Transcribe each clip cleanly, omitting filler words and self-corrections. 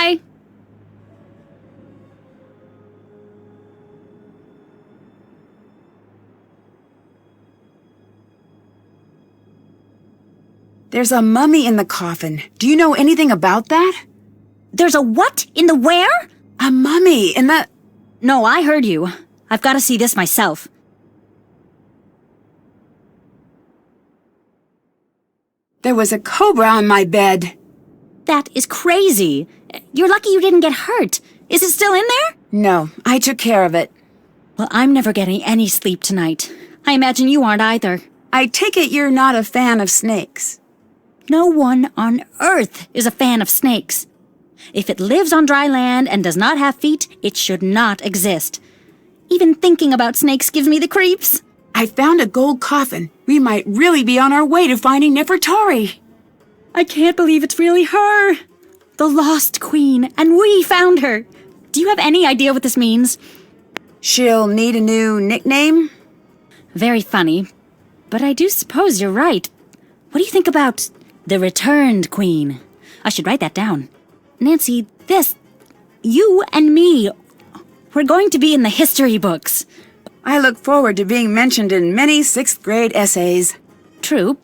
Hi. There's a mummy in the coffin. Do you know anything about that? There's a what? In the where? A mummy in the... No, I heard you. I've got to see this myself. There was a cobra on my bed. That is crazy. You're lucky you didn't get hurt. Is it still in there? No, I took care of it. Well, I'm never getting any sleep tonight. I imagine you aren't either. I take it you're not a fan of snakes. No one on Earth is a fan of snakes. If it lives on dry land and does not have feet, it should not exist. Even thinking about snakes gives me the creeps. I found a gold coffin. We might really be on our way to finding Nefertari. I can't believe it's really her. The lost queen, and we found her. Do you have any idea what this means? She'll need a new nickname? Very funny. But I do suppose you're right. What do you think about the returned queen? I should write that down. Nancy, you and me, we're going to be in the history books. I look forward to being mentioned in many 6th grade essays. True.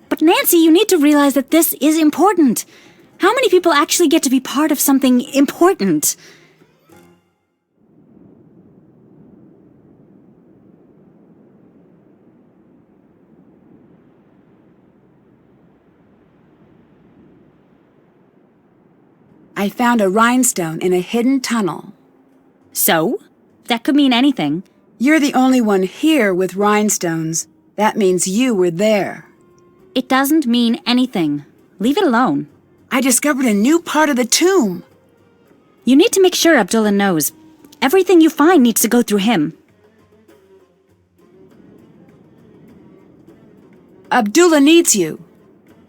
But Nancy, you need to realize that this is important. How many people actually get to be part of something important? I found a rhinestone in a hidden tunnel. So? That could mean anything. You're the only one here with rhinestones. That means you were there. It doesn't mean anything. Leave it alone. I discovered a new part of the tomb. You need to make sure Abdullah knows. Everything you find needs to go through him. Abdullah needs you.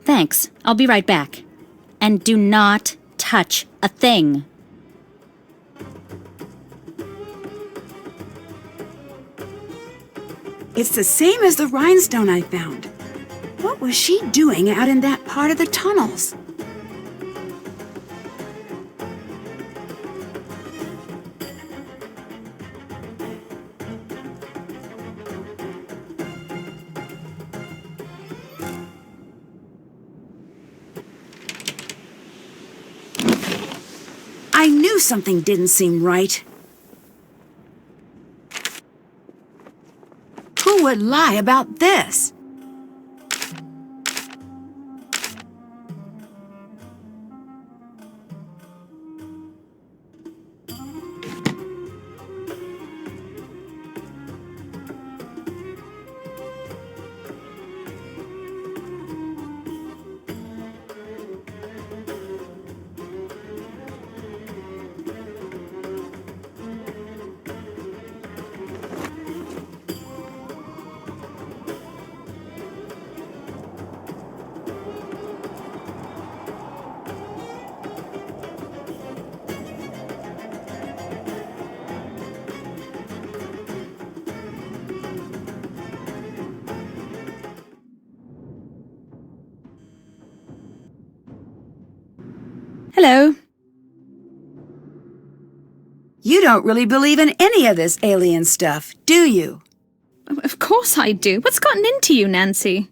Thanks. I'll be right back. And do not touch a thing. It's the same as the rhinestone I found. What was she doing out in that part of the tunnels? I knew something didn't seem right. Who would lie about this? Hello. You don't really believe in any of this alien stuff, do you? Of course I do. What's gotten into you, Nancy?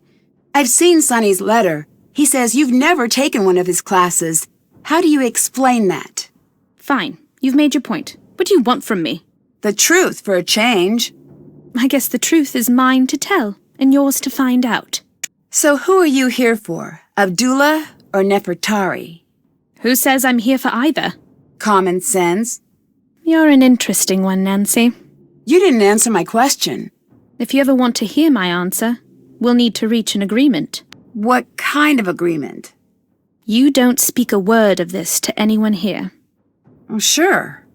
I've seen Sonny's letter. He says you've never taken one of his classes. How do you explain that? Fine. You've made your point. What do you want from me? The truth, for a change. I guess the truth is mine to tell, and yours to find out. So who are you here for? Abdullah or Nefertari? Who says I'm here for either? Common sense. You're an interesting one, Nancy. You didn't answer my question. If you ever want to hear my answer, we'll need to reach an agreement. What kind of agreement? You don't speak a word of this to anyone here. Oh, sure.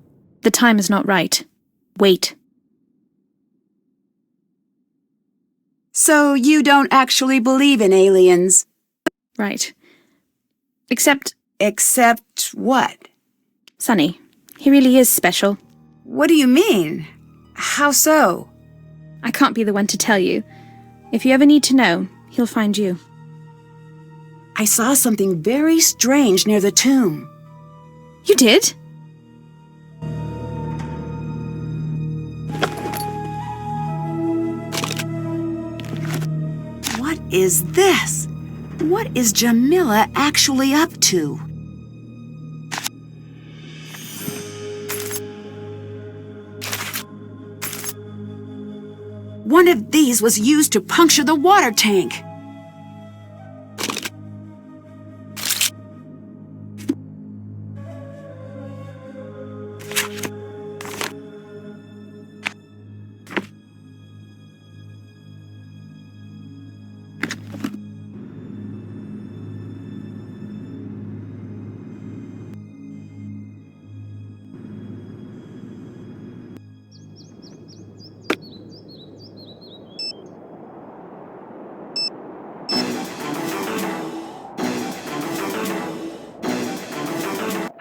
The time is not right. Wait. So you don't actually believe in aliens? Right. Except Except what? Sonny. He really is special. What do you mean? How so? I can't be the one to tell you. If you ever need to know, he'll find you. I saw something very strange near the tomb. You did? What is this? What is Jamila actually up to? One of these was used to puncture the water tank.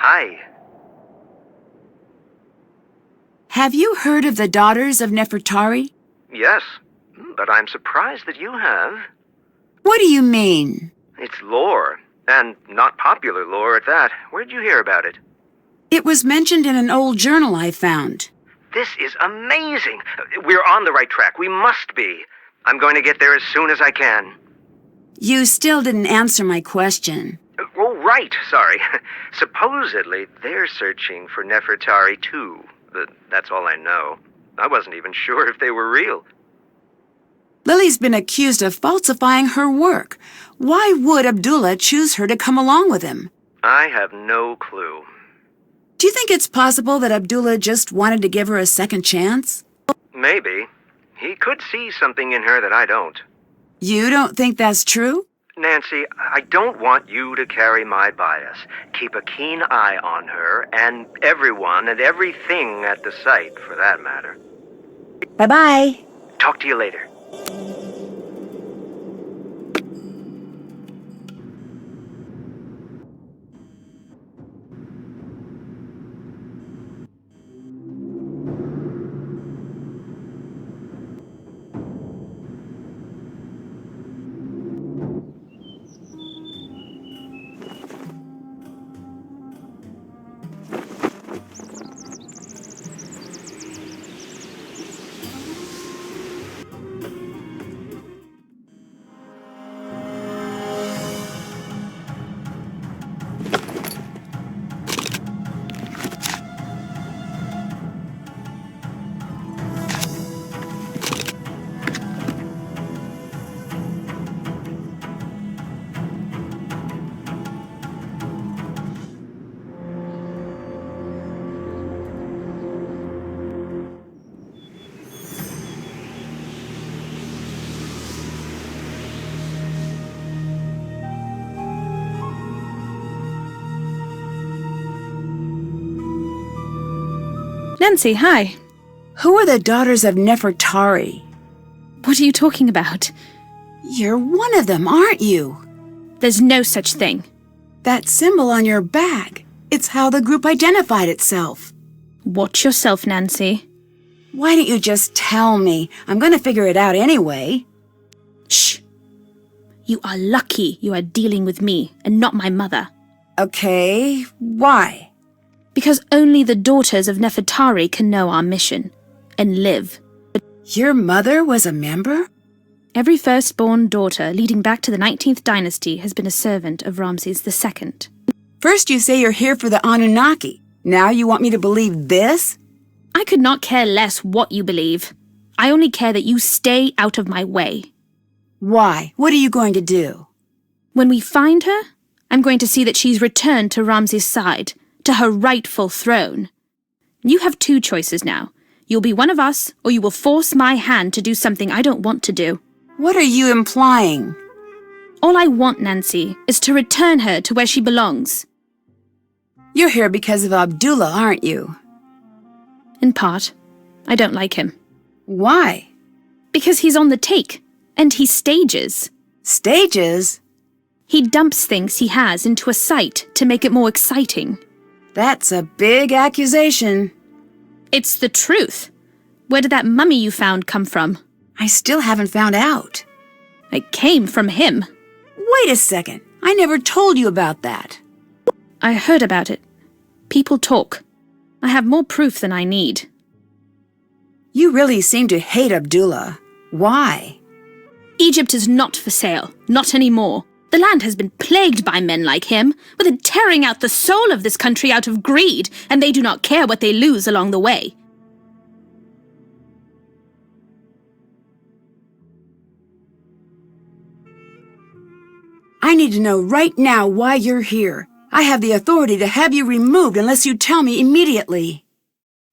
Hi. Have you heard of the Daughters of Nefertari? Yes, but I'm surprised that you have. What do you mean? It's lore, and not popular lore at that. Where'd you hear about it? It was mentioned in an old journal I found. This is amazing. We're on the right track. We must be. I'm going to get there as soon as I can. You still didn't answer my question. Oh, right. Sorry. Supposedly, they're searching for Nefertari, too. But that's all I know. I wasn't even sure if they were real. Lily's been accused of falsifying her work. Why would Abdullah choose her to come along with him? I have no clue. Do you think it's possible that Abdullah just wanted to give her a second chance? Maybe. He could see something in her that I don't. You don't think that's true? Nancy, I don't want you to carry my bias. Keep a keen eye on her, and everyone and everything at the site, for that matter. Bye-bye. Talk to you later. Nancy, hi. Who are the Daughters of Nefertari? What are you talking about? You're one of them, aren't you? There's no such thing. That symbol on your back. It's how the group identified itself. Watch yourself, Nancy. Why don't you just tell me? I'm going to figure it out anyway. Shh. You are lucky you are dealing with me and not my mother. Okay, why? Because only the daughters of Nefertari can know our mission and live. Your mother was a member? Every firstborn daughter leading back to the 19th dynasty has been a servant of Ramses II. First you say you're here for the Anunnaki. Now you want me to believe this? I could not care less what you believe. I only care that you stay out of my way. Why? What are you going to do? When we find her, I'm going to see that she's returned to Ramses' side, to her rightful throne. You have two choices now. You'll be one of us, or you will force my hand to do something I don't want to do. What are you implying? All I want, Nancy, is to return her to where she belongs. You're here because of Abdullah, aren't you? In part. I don't like him. Why? Because he's on the take, and he stages. Stages? He dumps things he has into a site to make it more exciting. That's a big accusation. It's the truth. Where did that mummy you found come from? I still haven't found out. It came from him. Wait a second. I never told you about that. I heard about it. People talk. I have more proof than I need. You really seem to hate Abdullah. Why? Egypt is not for sale. Not anymore. The land has been plagued by men like him, with it tearing out the soul of this country out of greed, and they do not care what they lose along the way. I need to know right now why you're here. I have the authority to have you removed unless you tell me immediately.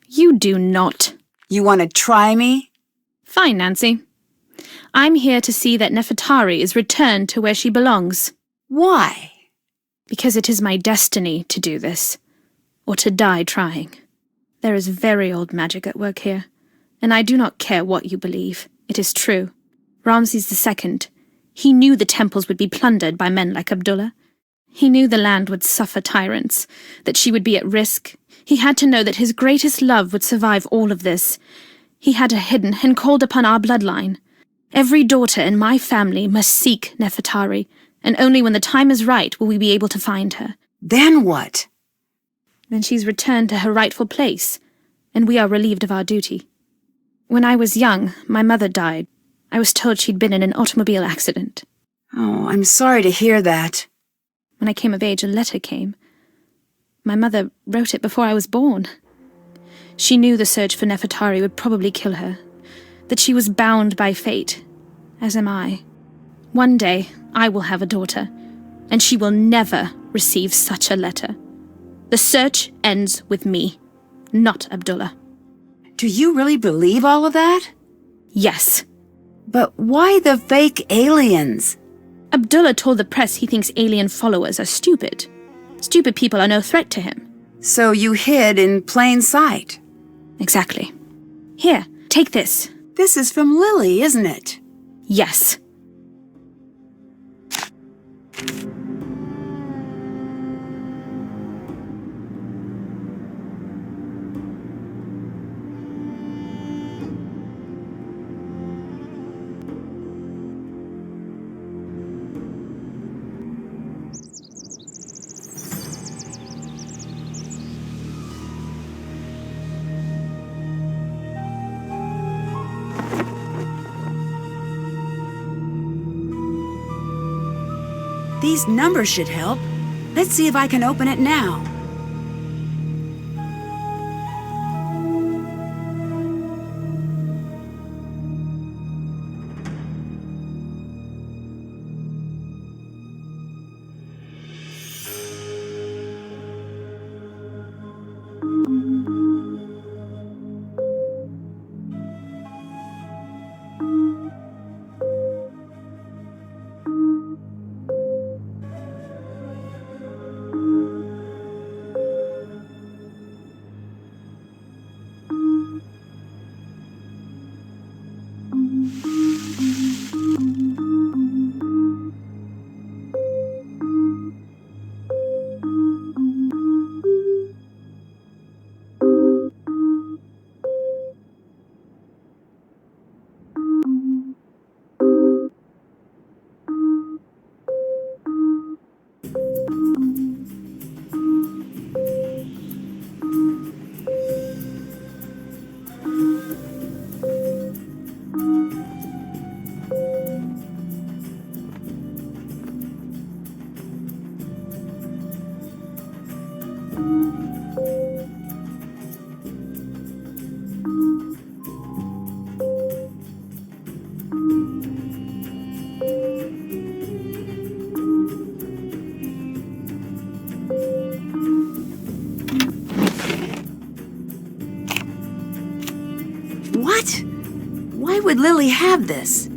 You do not. You want to try me? Fine, Nancy. I'm here to see that Nefertari is returned to where she belongs. Why? Because it is my destiny to do this, or to die trying. There is very old magic at work here, and I do not care what you believe. It is true. Ramses II, he knew the temples would be plundered by men like Abdullah. He knew the land would suffer tyrants, that she would be at risk. He had to know that his greatest love would survive all of this. He had her hidden and called upon our bloodline. Every daughter in my family must seek Nefertari, and only when the time is right will we be able to find her. Then what? Then she's returned to her rightful place, and we are relieved of our duty. When I was young, my mother died. I was told she'd been in an automobile accident. Oh, I'm sorry to hear that. When I came of age, a letter came. My mother wrote it before I was born. She knew the search for Nefertari would probably kill her, that she was bound by fate, as am I. One day, I will have a daughter, and she will never receive such a letter. The search ends with me, not Abdullah. Do you really believe all of that? Yes. But why the fake aliens? Abdullah told the press he thinks alien followers are stupid. Stupid people are no threat to him. So you hid in plain sight? Exactly. Here, take this. This is from Lily, isn't it? Yes. These numbers should help. Let's see if I can open it now. Why would Lily have this?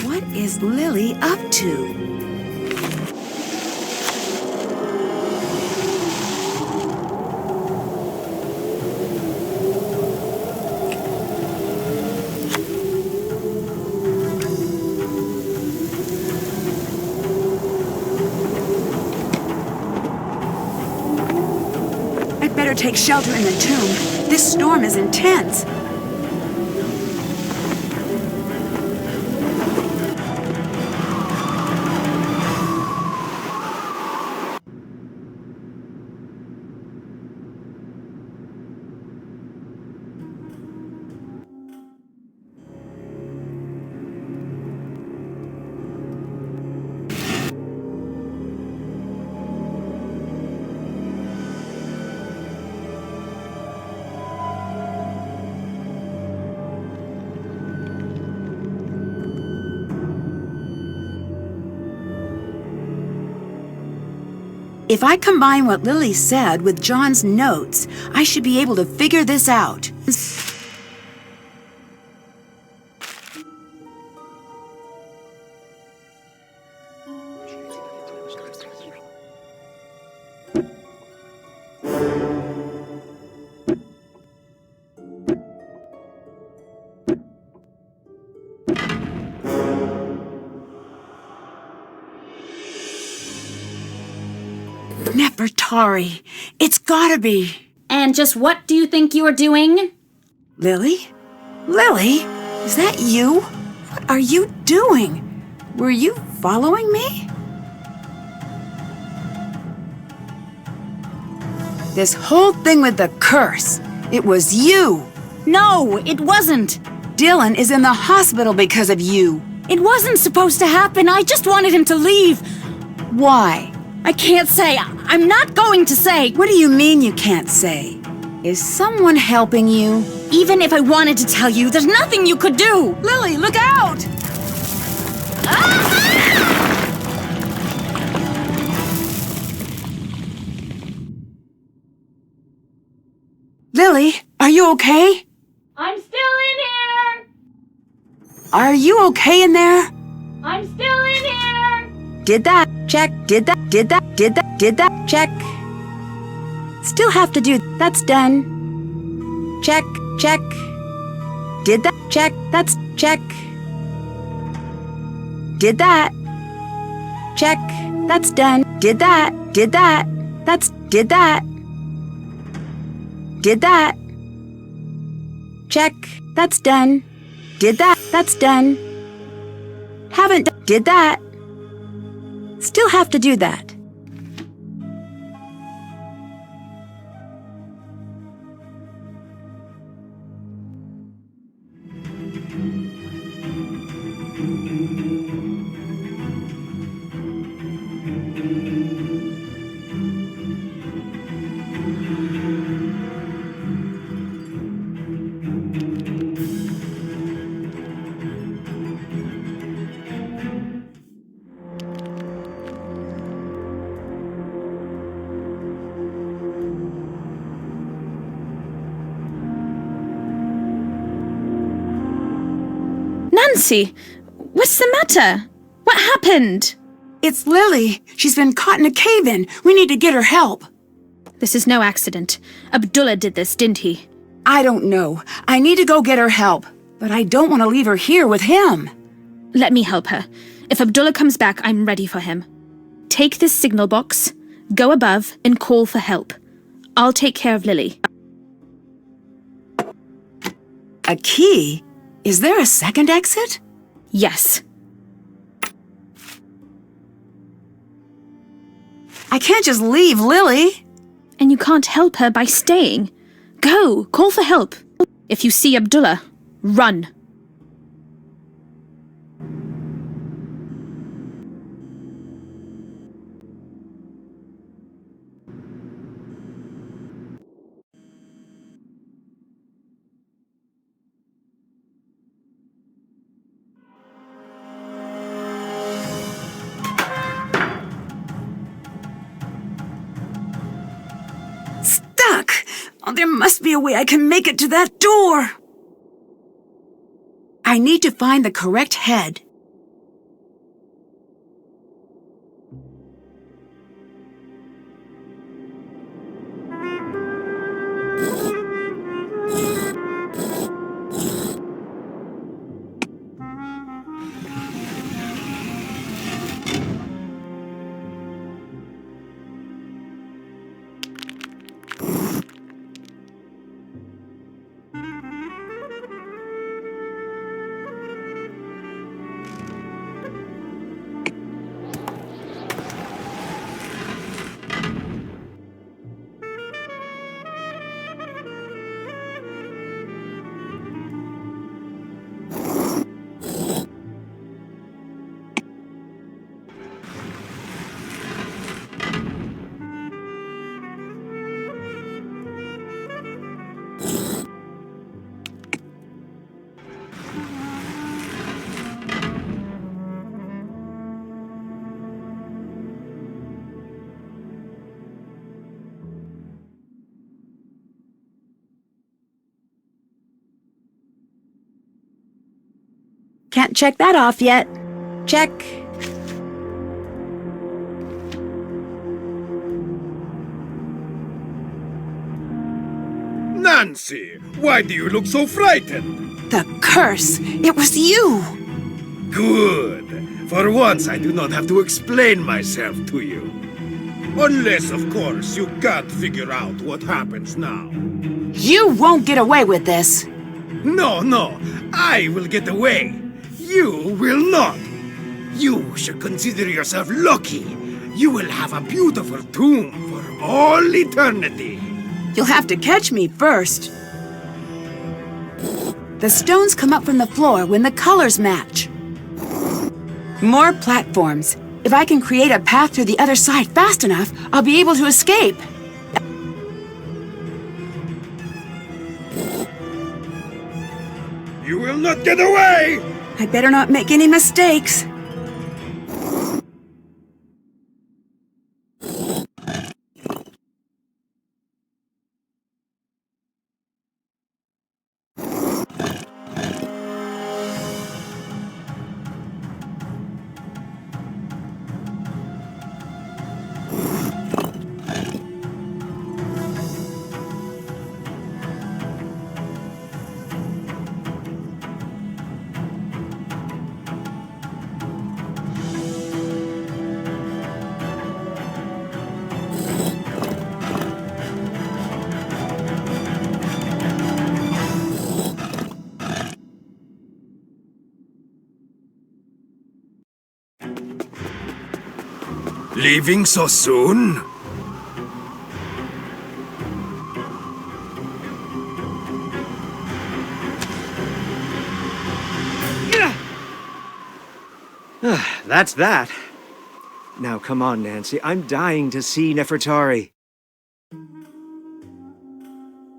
What is Lily up to? I'd better take shelter in the tomb. This storm is intense. If I combine what Lily said with John's notes, I should be able to figure this out. Nefertari. It's gotta be. And just what do you think you are doing? Lily? Lily? Is that you? What are you doing? Were you following me? This whole thing with the curse. It was you. No, it wasn't. Dylan is in the hospital because of you. It wasn't supposed to happen. I just wanted him to leave. Why? I can't say. I'm not going to say. What do you mean you can't say? Is someone helping you? Even if I wanted to tell you, there's nothing you could do. Lily, look out! Lily, are you okay? I'm still in here. Are you okay in there? I'm still in here. Did that. Check. Did that. Check. Still have to do. That's done. Check. Did that. Check. That's check. Did that. Check. That's done. Did that. That's did that. Did that. Check. That's done. Did that. That's done. Haven't did that. Still have to do that. Nancy, what's the matter? What happened? It's Lily. She's been caught in a cave-in. We need to get her help. This is no accident. Abdullah did this, didn't he? I don't know. I need to go get her help. But I don't want to leave her here with him. Let me help her. If Abdullah comes back, I'm ready for him. Take this signal box, go above, and call for help. I'll take care of Lily. A key? Is there a second exit? Yes. I can't just leave Lily. And you can't help her by staying. Go, call for help. If you see Abdullah, run. Stuck! Oh, there must be a way I can make it to that door. I need to find the correct head. Can't check that off yet. Check. Nancy, why do you look so frightened? The curse! It was you! Good. For once, I do not have to explain myself to you. Unless, of course, you can't figure out what happens now. You won't get away with this. No, I will get away. You will not. You should consider yourself lucky. You will have a beautiful tomb for all eternity. You'll have to catch me first. The stones come up from the floor when the colors match. More platforms. If I can create a path to the other side fast enough, I'll be able to escape. You will not get away! I better not make any mistakes. Leaving so soon? That's that. Now come on, Nancy. I'm dying to see Nefertari.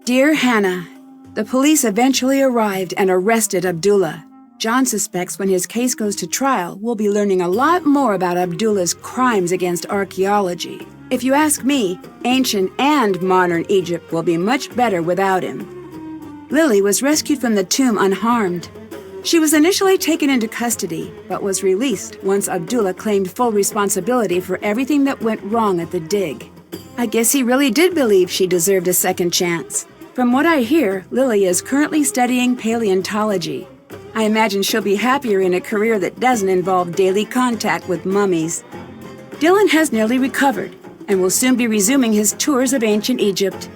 Dear Hannah, the police eventually arrived and arrested Abdullah. John suspects when his case goes to trial, we'll be learning a lot more about Abdullah's crimes against archaeology. If you ask me, ancient and modern Egypt will be much better without him. Lily was rescued from the tomb unharmed. She was initially taken into custody, but was released once Abdullah claimed full responsibility for everything that went wrong at the dig. I guess he really did believe she deserved a second chance. From what I hear, Lily is currently studying paleontology. I imagine she'll be happier in a career that doesn't involve daily contact with mummies. Dylan has nearly recovered and will soon be resuming his tours of ancient Egypt.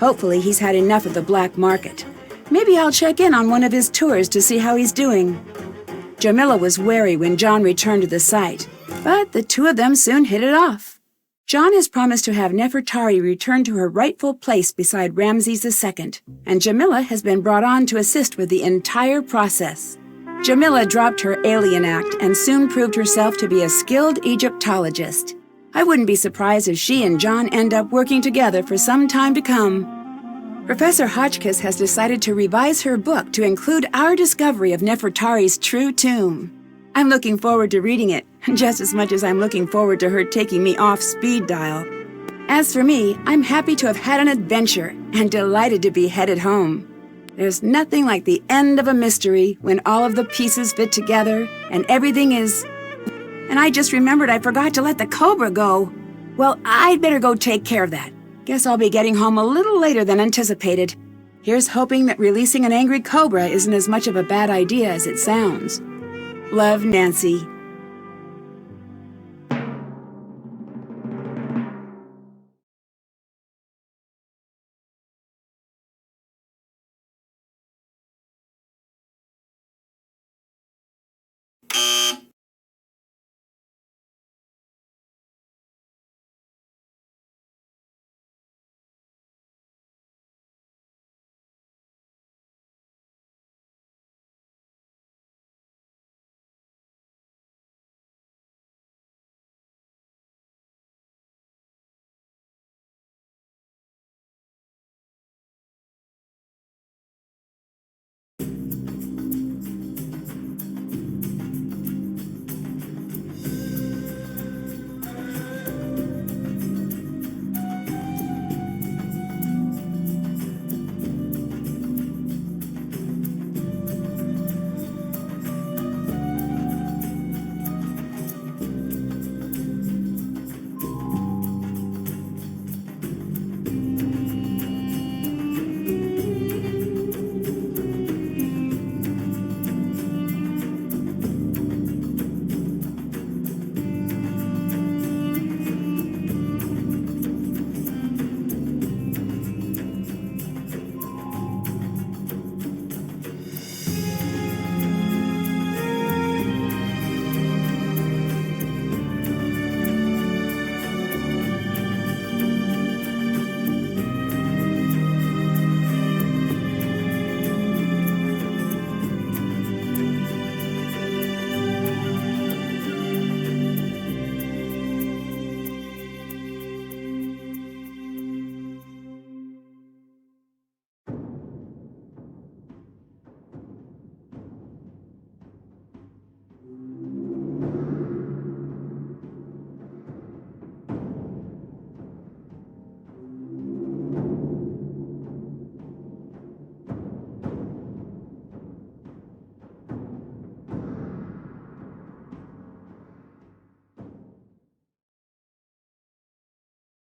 Hopefully he's had enough of the black market. Maybe I'll check in on one of his tours to see how he's doing. Jamila was wary when John returned to the site, but the two of them soon hit it off. John has promised to have Nefertari return to her rightful place beside Ramses II, and Jamila has been brought on to assist with the entire process. Jamila dropped her alien act and soon proved herself to be a skilled Egyptologist. I wouldn't be surprised if she and John end up working together for some time to come. Professor Hotchkiss has decided to revise her book to include our discovery of Nefertari's true tomb. I'm looking forward to reading it, just as much as I'm looking forward to her taking me off speed dial. As for me, I'm happy to have had an adventure and delighted to be headed home. There's nothing like the end of a mystery when all of the pieces fit together and everything is... And I just remembered I forgot to let the cobra go. Well, I'd better go take care of that. Guess I'll be getting home a little later than anticipated. Here's hoping that releasing an angry cobra isn't as much of a bad idea as it sounds. Love, Nancy.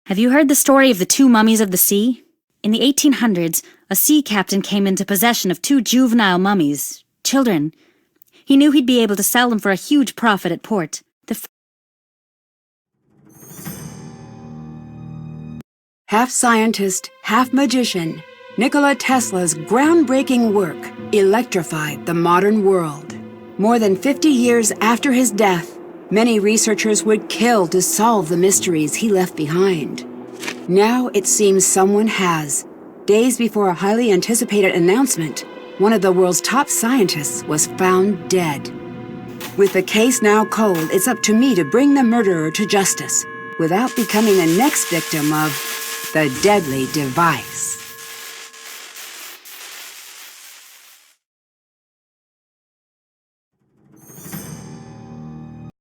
Have you heard the story of the two mummies of the sea? In the 1800s, a sea captain came into possession of two juvenile mummies, children. He knew he'd be able to sell them for a huge profit at port. Half scientist, half magician, Nikola Tesla's groundbreaking work electrified the modern world. More than 50 years after his death, many researchers would kill to solve the mysteries he left behind. Now it seems someone has. Days before a highly anticipated announcement, one of the world's top scientists was found dead. With the case now cold, it's up to me to bring the murderer to justice, without becoming the next victim of the deadly device.